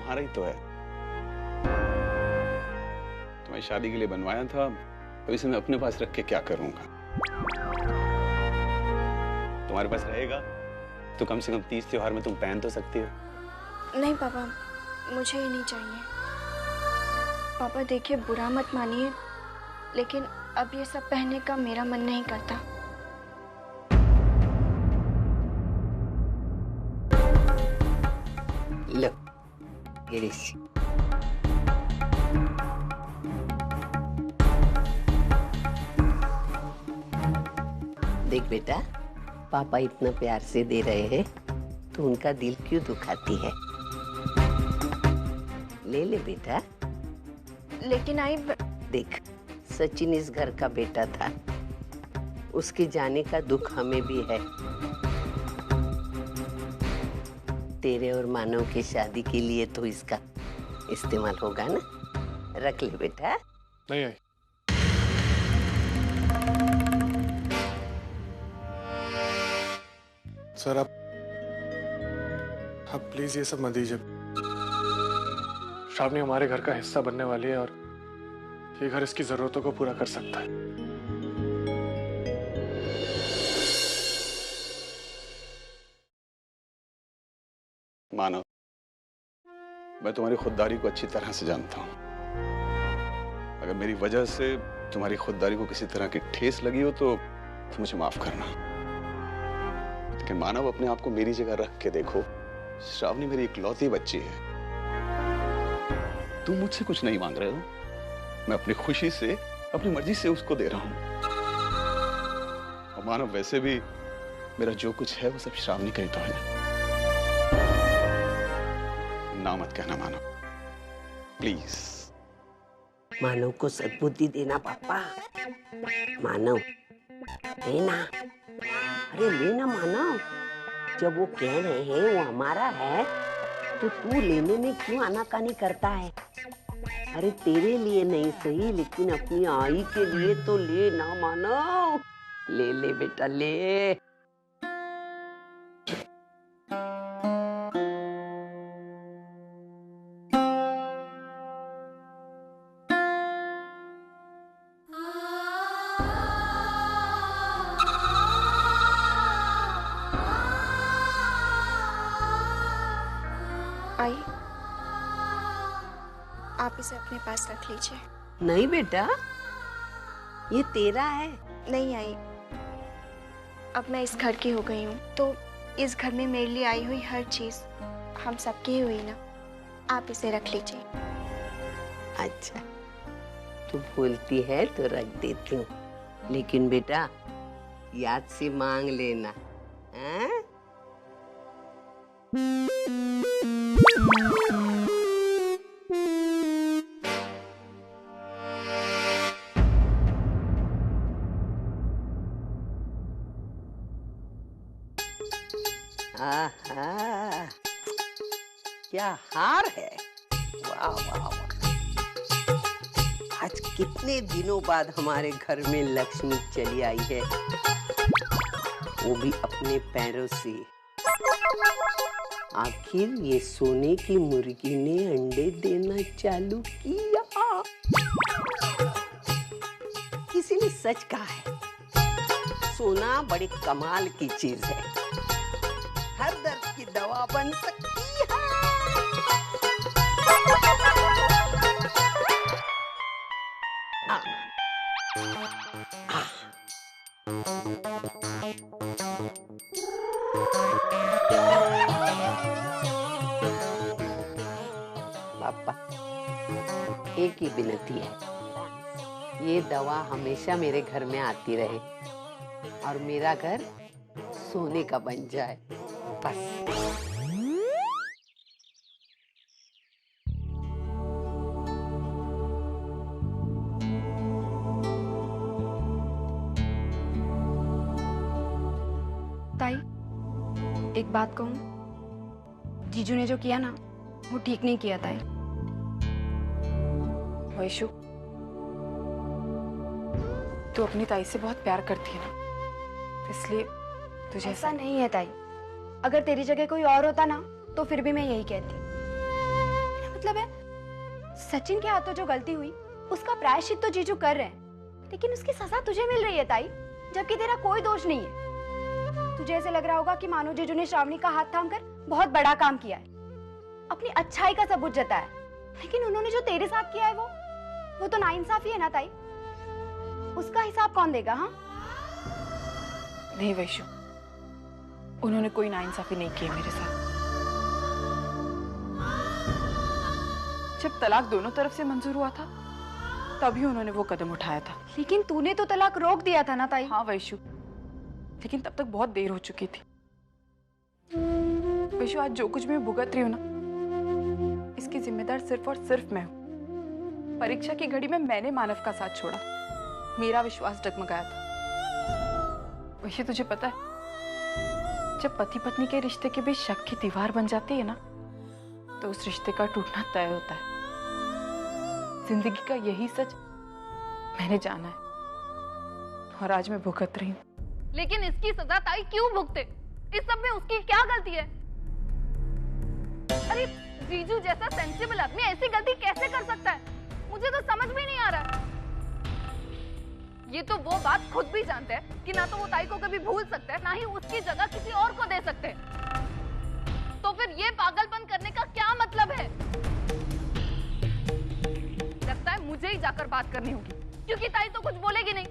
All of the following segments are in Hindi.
तुम्हारा ही तो है। तुम्हें शादी के लिए बनवाया था, अब इसे मैं अपने पास रख के क्या करूंगा? तुम्हारे पास रहेगा तो कम से कम 30 त्योहार में तुम पहन तो सकती हो। नहीं पापा, मुझे ये नहीं चाहिए। पापा देखिए, बुरा मत मानिए, लेकिन अब ये सब पहनने का मेरा मन नहीं करता। लो, गिरीश। देख बेटा, पापा इतना प्यार से दे रहे हैं तो उनका दिल क्यों दुखाती है? ले ले बेटा। लेकिन आई देख, सचिन इस घर का बेटा था, उसके जाने का दुख हमें भी है। तेरे और मानव की शादी के लिए तो इसका इस्तेमाल होगा ना? रख ले बेटा। नहीं आई। सर आप प्लीज ये सब मत दीजिए। श्रावणी हमारे घर का हिस्सा बनने वाली है और ये घर इसकी जरूरतों को पूरा कर सकता है। मानव, मैं तुम्हारी खुददारी को अच्छी तरह से जानता हूं। अगर मेरी वजह से तुम्हारी खुददारी को किसी तरह की ठेस लगी हो तो मुझे माफ करना। लेकिन मानव, अपने आप को मेरी जगह रख के देखो। श्रावणी मेरी इकलौती बच्ची है। तुम मुझसे कुछ नहीं मांग रहे हो, मैं अपनी खुशी से, अपनी मर्जी से उसको दे रहा हूं। और मानव, वैसे भी मेरा जो कुछ है वो सब श्रावणी का ही तो है। ना मत कहना मानव, प्लीज। मानव को सद्बुद्धि देना पापा। मानव लेना, अरे लेना मानव। जब वो कह रहे हैं वो हमारा है तो तू लेने में क्यों आनाकानी करता है? अरे तेरे लिए नहीं सही, लेकिन अपनी आई के लिए तो ले ना मानव। ले ले बेटा, ले। आई, आप इसे अपने पास रख लीजिए। नहीं बेटा, ये तेरा है। नहीं आई, अब मैं इस घर की हो गई हूँ तो इस घर में मेरे लिए आई हुई हर चीज हम सबकी ही हुई ना। आप इसे रख लीजिए। अच्छा, तू बोलती है तो रख देती हूँ, लेकिन बेटा याद से मांग लेना। हाँ? आहा, क्या हार है। वाह वाह वाह। आज कितने दिनों बाद हमारे घर में लक्ष्मी चली आई है, वो भी अपने पैरों से। आखिर ये सोने की मुर्गी ने अंडे देना चालू किया। किसी ने सच कहा है, सोना बड़ी कमाल की चीज है, हर दर्द की दवा बन सकती है। पापा, एक ही विनती है, ये दवा हमेशा मेरे घर में आती रहे और मेरा घर सोने का बन जाए, बस। ताई, एक बात कहूँ, जीजू ने जो किया ना वो ठीक नहीं किया ताई। वैशु, तू अपनी ताई से बहुत प्यार करती है ना, इसलिए तुझे ऐसा नहीं है ताई, अगर तेरी जगह कोई और होता ना तो फिर भी मैं यही कहती। मतलब है? सचिन के हाथों जो गलती हुई उसका प्रायश्चित तो जीजू कर रहे हैं, लेकिन उसकी सजा तुझे मिल रही है ताई, जबकि तेरा कोई दोष नहीं है। तुझे ऐसे लग रहा होगा कि मानो जीजू ने श्रावणी का हाथ थाम कर बहुत बड़ा काम किया है, अपनी अच्छाई का सबूत जताया, लेकिन उन्होंने जो तेरे साथ किया है वो तो नाइंसाफी है ना ताई। उसका हिसाब कौन देगा? हाँ नहीं वैशु, उन्होंने कोई नाइंसाफी नहीं की मेरे साथ। जब तलाक दोनों तरफ से मंजूर हुआ था तभी उन्होंने वो कदम उठाया था। लेकिन तूने तो तलाक रोक दिया था ना ताई। हाँ वैशु, लेकिन तब तक बहुत देर हो चुकी थी। वैशु, आज जो कुछ भी मैं भुगत रही हूँ ना, इसकी जिम्मेदार सिर्फ और सिर्फ मैं हूँ। परीक्षा की घड़ी में मैंने मानव का साथ छोड़ा, मेरा विश्वास डगमगाया था। वैशु, तुझे पता है, जब पति पत्नी के रिश्ते के बीच शक की दीवार बन जाती है ना, तो उस रिश्ते का टूटना तय होता है। जिंदगी का यही सच मैंने जाना है और आज मैं भुगत रही हूँ। लेकिन इसकी सजा ताई क्यों भुगते? इस सब में उसकी क्या गलती है? अरे जीजू जैसा सेंसिबल आदमी ऐसी गलती कैसे कर सकता है? मुझे तो समझ में नहीं आ रहा। ये तो वो बात खुद भी जानते हैं कि ना तो वो ताई को कभी भूल सकते हैं, ना ही उसकी जगह किसी और को दे सकते हैं। तो फिर ये पागलपन करने का क्या मतलब है? लगता है मुझे ही जाकर बात करनी होगी, क्योंकि ताई तो कुछ बोलेगी नहीं।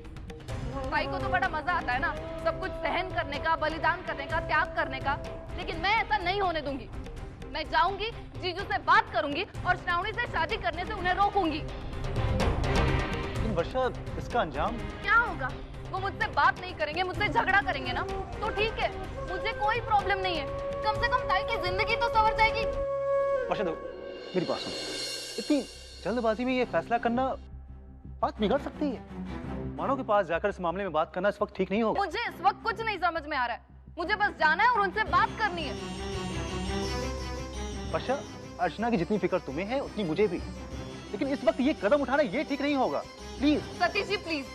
ताई को तो बड़ा मजा आता है ना सब कुछ सहन करने का, बलिदान करने का, त्याग करने का, लेकिन मैं ऐसा नहीं होने दूंगी। मैं जाऊंगी, जीजू से बात करूंगी और श्रावणी से शादी करने से उन्हें रोकूंगी। वर्षा, इसका अंजाम क्या होगा? वो मुझसे बात नहीं करेंगे, मुझसे झगड़ा करेंगे ना, तो ठीक है, मुझे कोई प्रॉब्लम नहीं है। कम से कम ताई की जिंदगी तो संवर जाएगी। वर्षा, देखो मेरी बात सुनो। इतनी जल्दबाजी में ये फैसला करना बात बिगड़ सकती है। मानो के पास जाकर इस मामले में बात करना इस वक्त ठीक नहीं होगा। मुझे इस वक्त कुछ नहीं समझ में आ रहा है। मुझे बस जाना है और उनसे बात करनी है। वर्षा, अर्चना की जितनी फिक्र तुम्हें है उतनी मुझे भी, लेकिन इस वक्त ये कदम उठाना ये ठीक नहीं होगा। प्लीज सतीश जी, प्लीज,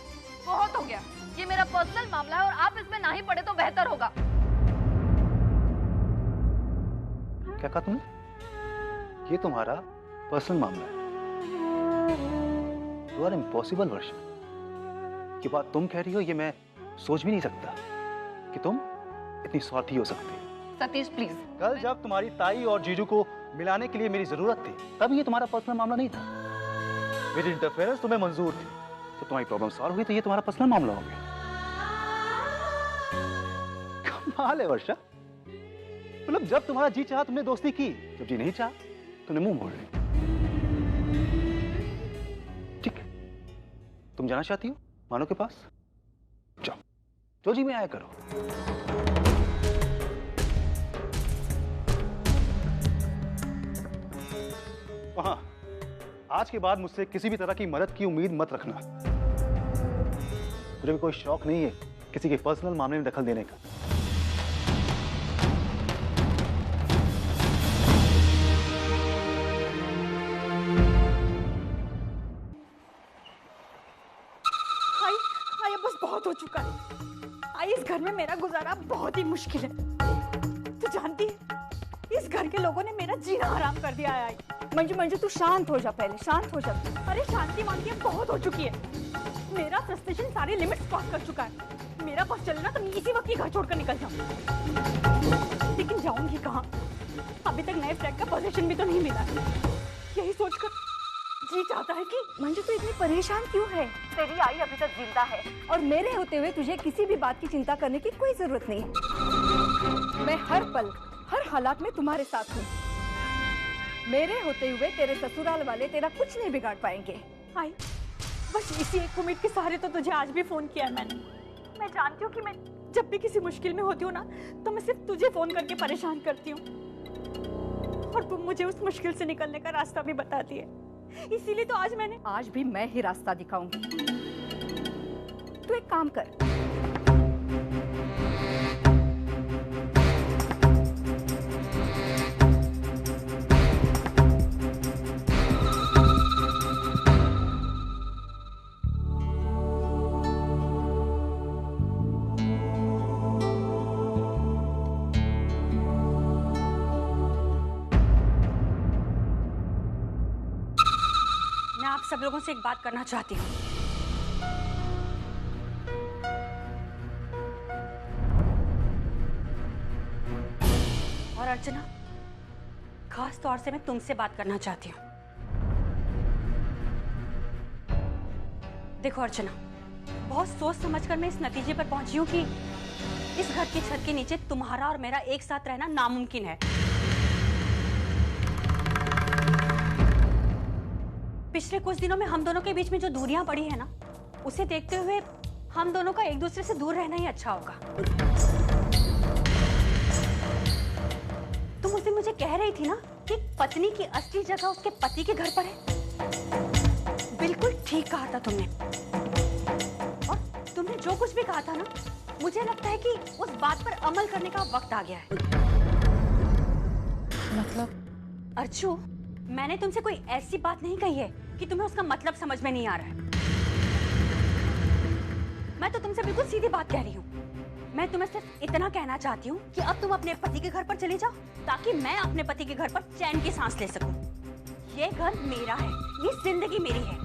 बहुत हो गया। ये मेरा पर्सनल मामला है और आप इसमें ना ही पड़े तो बेहतर होगा। क्या कहा तुमने? ये तुम्हारा पर्सनल मामला है? यू आर इम्पॉसिबल वर्षा। ये बात तुम कह रही हो ये मैं सोच भी नहीं सकता कि तुम इतनी स्वार्थी हो सकती हो। सतीश प्लीज। कल जब तुम्हारी ताई और जीजू को मिलाने के लिए मेरी जरूरत थी तब ये तुम्हारा पर्सनल मामला नहीं था। मेरी इंटरफेरेंस तुम्हें मंजूर थी, तो तुम्हारी प्रॉब्लम सॉल्व हुई तो ये तुम्हारा पर्सनल मामला हो गया। कमाल है वर्षा, मतलब जब तुम्हारा जी चाहा तुमने दोस्ती की, जब जी नहीं चाहा तुमने मुंह मोड़ लिया। ठीक है, तुम जाना चाहती हो मानो के पास, जाओ, जो जी में आया करो। वहां आज के बाद मुझसे किसी भी तरह की मदद की उम्मीद मत रखना। मुझे भी कोई शौक नहीं है किसी के पर्सनल मामले में दखल देने का। बस बहुत हो चुका है। आई, इस घर में मेरा गुजारा बहुत ही मुश्किल है। तू जानती है, इस घर के लोगों ने मेरा जीना हराम कर दिया है। मंजू मंजू तू शांत हो जा, पहले शांत हो जा। अरे शांति मांगी बहुत हो चुकी है। मेरा फ्रस्ट्रेशन सारे लिमिट्स क्रॉस कर चुका है। मेरा बस चलना तो मैं इसी वक्त ही घर छोड़कर निकल जाऊं। लेकिन जाऊंगी कहाँ? अभी तक नए फ्लैट का पोजीशन भी तो नहीं मिला। यही सोचकर जी चाहता है कि मंजू तू इतनी परेशान क्यों है? तेरी आई अभी तक जिंदा है और मेरे होते हुए तुझे किसी भी बात की चिंता करने की कोई जरूरत नहीं है। मैं हर पल हर हालात में तुम्हारे साथ हूँ। मेरे होते हुए तेरे ससुराल वाले तेरा कुछ नहीं बिगाड़ पाएंगे। आई, बस इसी एक उम्मीद के सहारे तो तुझे आज भी फोन किया है मैंने। मैं जानती हूँ कि मैं जब भी किसी मुश्किल में होती हूँ ना, तो मैं सिर्फ तुझे फोन करके परेशान करती हूँ और तुम मुझे उस मुश्किल से निकलने का रास्ता भी बताती है। इसीलिए तो आज भी मैं ही रास्ता दिखाऊंगी। तू एक काम कर, सब लोगों से एक बात करना चाहती हूँ। और अर्चना, खास तौर से मैं तुमसे बात करना चाहती हूँ। देखो अर्चना, बहुत सोच समझकर मैं इस नतीजे पर पहुंची हूँ कि इस घर की छत के नीचे तुम्हारा और मेरा एक साथ रहना नामुमकिन है। पिछले कुछ दिनों में हम दोनों के बीच में जो दूरियां पड़ी है ना, उसे देखते हुए हम दोनों का एक दूसरे से दूर रहना ही अच्छा होगा। तुम उस दिन मुझे कह रही थी ना कि पत्नी की असली जगह उसके पति के घर पर है। बिल्कुल ठीक कहा था तुमने। और तुमने जो कुछ भी कहा था ना, मुझे लगता है कि उस बात पर अमल करने का वक्त आ गया है। मतलब? अर्चू, मैंने तुमसे कोई ऐसी बात नहीं कही है कि तुम्हें उसका मतलब समझ में नहीं आ रहा है। मैं तो तुमसे बिल्कुल सीधी बात कह रही हूँ। मैं तुम्हें सिर्फ इतना कहना चाहती हूँ कि अब तुम अपने पति के घर पर चले जाओ, ताकि मैं अपने पति के घर पर चैन की सांस ले सकूं। ये घर मेरा है, ये जिंदगी मेरी है,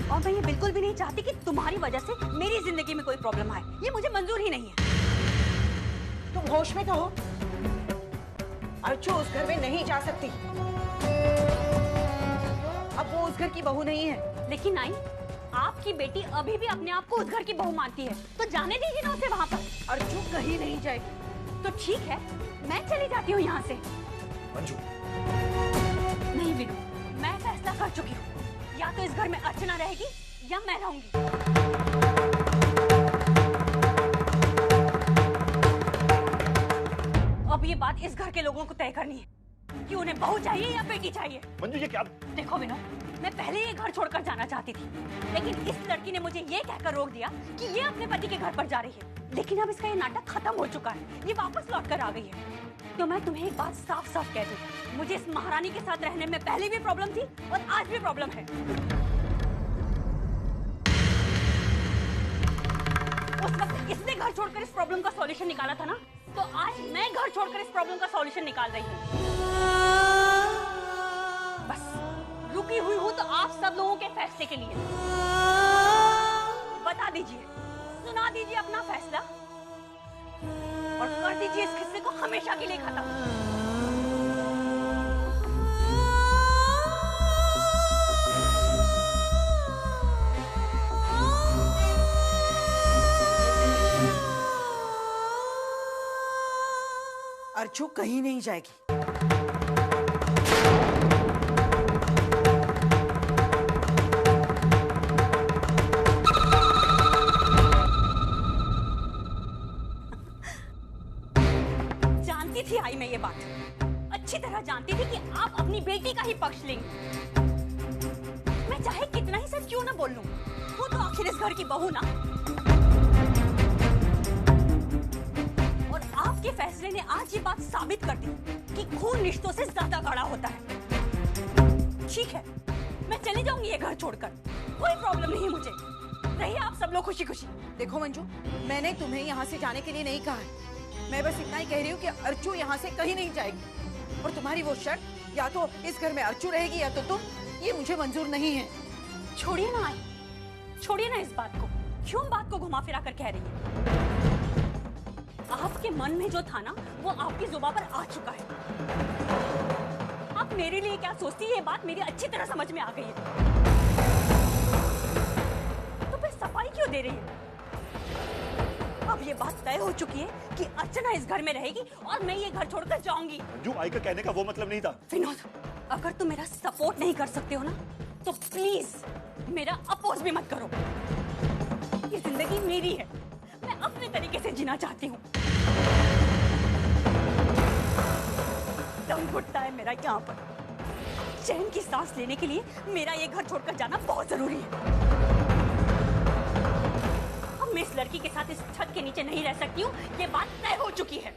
और मैं ये बिल्कुल भी नहीं चाहती कि तुम्हारी वजह से मेरी जिंदगी में कोई प्रॉब्लम आए। ये मुझे मंजूर ही नहीं है। तुम होश में तो हो? अर्चू उस घर में नहीं जा सकती। अब वो उस घर की बहू नहीं है। लेकिन आई, आपकी बेटी अभी भी अपने आप को उस घर की बहू मानती है, तो जाने दीजिए ना उसे वहाँ पर। अर्चू कहीं नहीं जाएगी। तो ठीक है, मैं चली जाती हूँ यहाँ से। मंजू, नहीं विनू, मैं फैसला कर चुकी हूँ। या तो इस घर में अर्चना रहेगी या मैं रहूंगी। अब ये बात इस घर के लोगों को तय करनी है कि उन्हें बहू चाहिए या बेटी चाहिए। मंजू ये क्या? देखो विनोद, मैं पहले ये घर छोड़कर जाना चाहती थी, लेकिन इस लड़की ने मुझे ये कहकर रोक दिया कि ये अपने पति के घर पर जा रही है। लेकिन अब इसका ये नाटक खत्म हो चुका है, ये वापस लौट कर आ गई है। तो मैं तुम्हें एक बात साफ साफ कह दूं, मुझे इस महारानी के साथ रहने में पहले भी प्रॉब्लम थी और आज भी प्रॉब्लम है। उस वक्त इसने घर छोड़कर इस प्रॉब्लम का सॉल्यूशन निकाला था ना, तो आज मैं घर छोड़कर इस प्रॉब्लम का सॉल्यूशन निकाल रही हूँ। बस रुकी हुई हूँ तो आप सब लोगों के फैसले के लिए। बता दीजिए, सुना दीजिए अपना फैसला और कर दीजिए इस किस्से को हमेशा के लिए खत्म। अर्चू कहीं नहीं जाएगी। जानती थी आई मैं ये बात, अच्छी तरह जानती थी कि आप अपनी बेटी का ही पक्ष लेंगे। मैं चाहे कितना ही सच क्यों ना बोल लूं, वो तो आखिर इस घर की बहू ना। आपके फैसले ने आज ये बात साबित कर दी कि खून रिश्तों से ज्यादा गाढ़ा होता है। ठीक है, मैं चली जाऊंगी ये घर छोड़कर, कोई प्रॉब्लम नहीं मुझे। रहिए आप सब लोग खुशी खुशी। देखो मंजू, मैंने तुम्हें यहाँ से जाने के लिए नहीं कहा है। मैं बस इतना ही कह रही हूँ कि अर्चू यहाँ से कहीं नहीं जाएगी। और तुम्हारी वो शर्त, या तो इस घर में अर्चू रहेगी या तो तुम, ये मुझे मंजूर नहीं है। छोड़िए ना आई, छोड़िए ना इस बात को। क्यों बात को घुमा फिरा कर कह रही है? आपके मन में जो था ना, वो आपकी जुबान पर आ चुका है। आप मेरे लिए क्या सोचती है, ये बात मेरी अच्छी तरह समझ में आ गई है। तो फिर सफाई क्यों दे रही है? अब ये बात तय हो चुकी है कि अर्चना इस घर में रहेगी और मैं ये घर छोड़कर जाऊंगी। जो आई का कहने का वो मतलब नहीं था। विनोद, अगर तुम मेरा सपोर्ट नहीं कर सकते हो ना, तो प्लीज मेरा अपोज भी मत करो। ये जिंदगी मेरी है, मैं अपने तरीके से जीना चाहती हूँ। दम घुटता है मेरा यहाँ पर। चैन की सांस लेने के लिए मेरा ये घर छोड़कर जाना बहुत जरूरी है। अब मैं इस लड़की के साथ इस छत के नीचे नहीं रह सकती हूँ, ये बात तय हो चुकी है।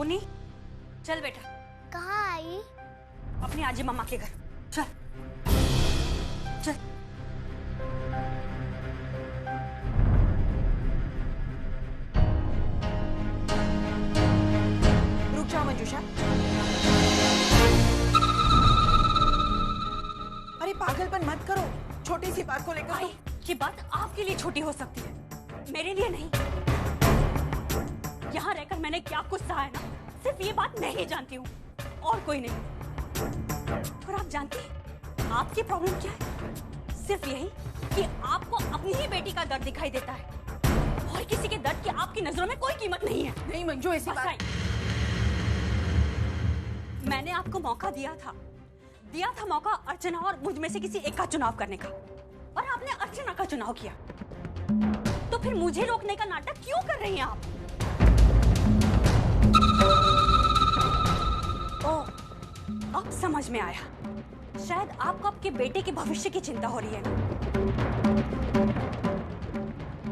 पुनी, चल बेटा। कहाँ आई? अपनी आजी मम्मा के घर। चल चल। रुक जाओ मंजूषा। अरे पागलपन मत करो, छोटी सी बात को लेकर। आई, ये बात आपके लिए छोटी हो सकती है, मेरे लिए नहीं। यहाँ रहकर मैंने क्या कुछ सहा है ना, सिर्फ ये बात मैं ही जानती हूँ, और कोई नहीं। और आप जानती हैं आपकी प्रॉब्लम क्या है? सिर्फ यही कि आपको अपनी ही बेटी का दर्द दिखाई देता है, और किसी के दर्द की आपकी नजरों में कोई कीमत नहीं है। नहीं मंजू, ऐसी बात। मैंने आपको मौका दिया था मौका अर्चना और मुझ में से किसी एक का चुनाव करने का, और आपने अर्चना का चुनाव किया। तो फिर मुझे रोकने का नाटक क्यों कर रही हैं आप? ओह, अब समझ में आया। शायद आपको आपके बेटे के भविष्य की चिंता हो रही है।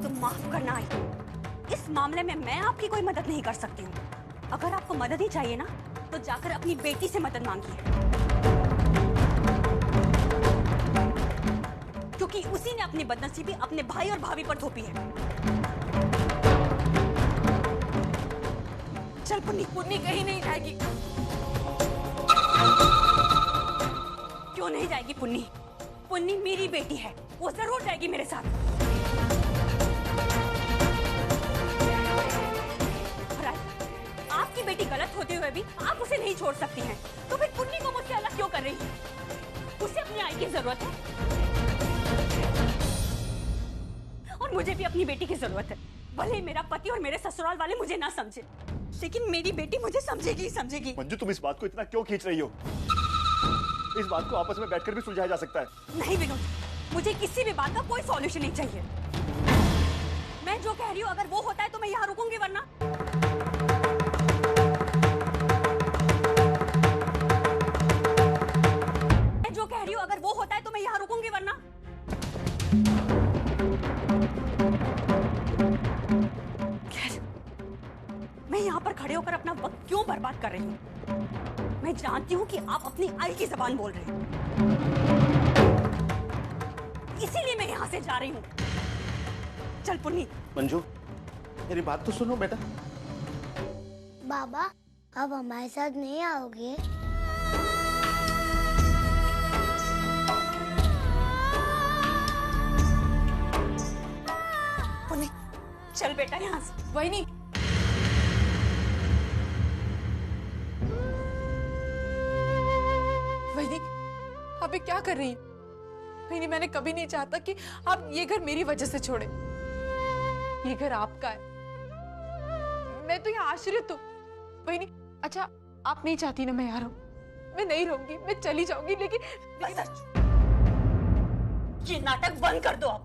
तो माफ करना आई, इस मामले में मैं आपकी कोई मदद नहीं कर सकती हूँ। अगर आपको मदद ही चाहिए ना, तो जाकर अपनी बेटी से मदद मांगिए, क्योंकि उसी ने अपनी बदनसीबी अपने भाई और भाभी पर थोपी है। चल पुन्नी। पुन्नी कहीं नहीं जाएगी। क्यों नहीं जाएगी पुन्नी? पुन्नी मेरी बेटी है, वो जरूर जाएगी मेरे साथ। आपकी बेटी गलत होते हुए भी आप उसे नहीं छोड़ सकती हैं, तो फिर पुन्नी को मुझसे अलग क्यों कर रही है? उसे अपनी आई की जरूरत है, और मुझे भी अपनी बेटी की जरूरत है। भले मेरा पति और मेरे ससुराल वाले मुझे ना समझे, लेकिन मेरी बेटी मुझे समझेगी ही समझेगी। मंजू, तुम इस बात को इतना क्यों खींच रही हो? इस बात को आपस में बैठकर भी सुलझाया जा सकता है। नहीं विनोद, मुझे किसी भी बात का कोई सॉल्यूशन नहीं चाहिए। मैं जो कह रही हूँ अगर वो होता है तो मैं यहाँ रुकूंगी, वरना मैं जो कह रही हूँ अगर वो होता है तो मैं यहाँ रुकूंगी, वरना मैं यहाँ पर खड़े होकर अपना वक्त क्यों बर्बाद कर रही हूँ? मैं जानती हूँ कि आप अपनी आई की जबान बोल रहे हैं, इसीलिए मैं यहाँ से जा रही हूँ। चल पुन्नी। मंजू, मेरी बात तो सुनो बेटा। बाबा, अब हमारे साथ नहीं आओगे? पुन्नी, चल बेटा यहाँ से। वही नहीं, अभी क्या कर रही? नहीं, मैंने कभी नहीं चाहता कि आप ये घर मेरी वजह से छोड़े। ये घर आपका है, मैं तो यहाँ आश्रित हूँ। वही नहीं, अच्छा आप नहीं चाहती ना मैं यहाँ रहूं? मैं नहीं रहूंगी, मैं चली जाऊंगी, लेकिन ये नाटक बंद कर दो आप।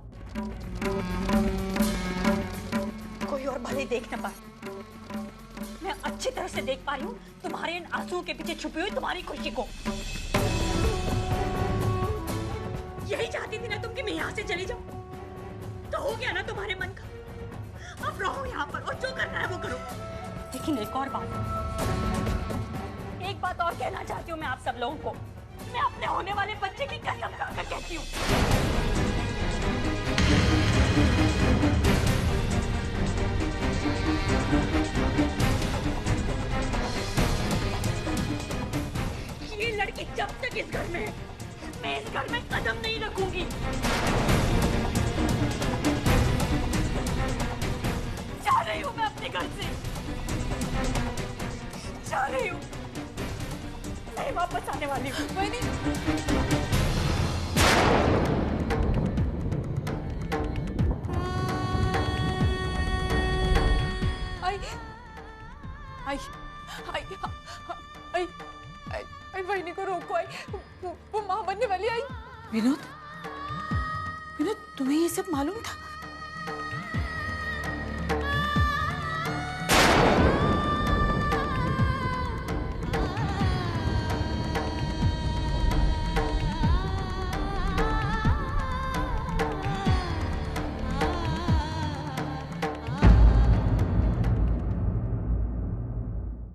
कोई और भले देख न पाए, मैं अच्छी तरह से देख पा रही हूँ तुम्हारे इन आंसुओं के पीछे छुपी हुई तुम्हारी खुशी को। यही चाहती थी ना तुम कि मैं यहाँ से चली जाऊं, तो हो गया ना तुम्हारे मन का। अब रहो यहाँ पर और जो करना है वो करो। लेकिन एक और बात और कहना चाहती हूँ मैं आप सब लोगों को। मैं अपने होने वाले बच्चे की कसम खाकर कहती हूँ, ये लड़की जब तक इस घर में है, मैं इस घर में कदम नहीं रखूंगी। जा रही हूँ मैं अपने घर से, जा रही हूँ, नहीं वापस आने वाली हूँ। वही नहीं, आई वहीनी को रोको। आई वो मां बनने वाली। आई विनोद, तुम्हें ये सब मालूम था?